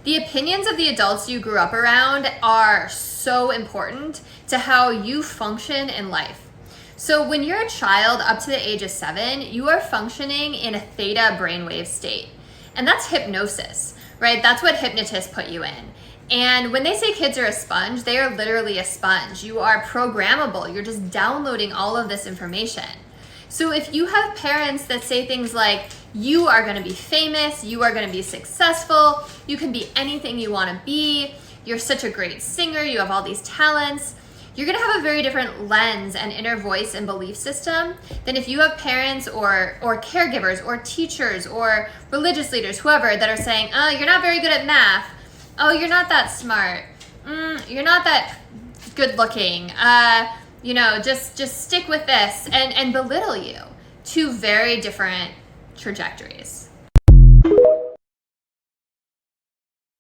The opinions of the adults you grew up around are so important to how you function in life. So when you're a child up to the age of 7, you are functioning in a theta brainwave state. And that's hypnosis, right? That's what hypnotists put you in. And when they say kids are a sponge, they are literally a sponge. You are programmable. You're just downloading all of this information. So if you have parents that say things like, you are going to be famous, you are going to be successful, you can be anything you want to be, you're such a great singer, you have all these talents, you're going to have a very different lens and inner voice and belief system than if you have parents or caregivers or teachers or religious leaders, whoever, that are saying, oh, you're not very good at math, oh, you're not that smart, you're not that good looking, just stick with this, and belittle you. Two very different trajectories.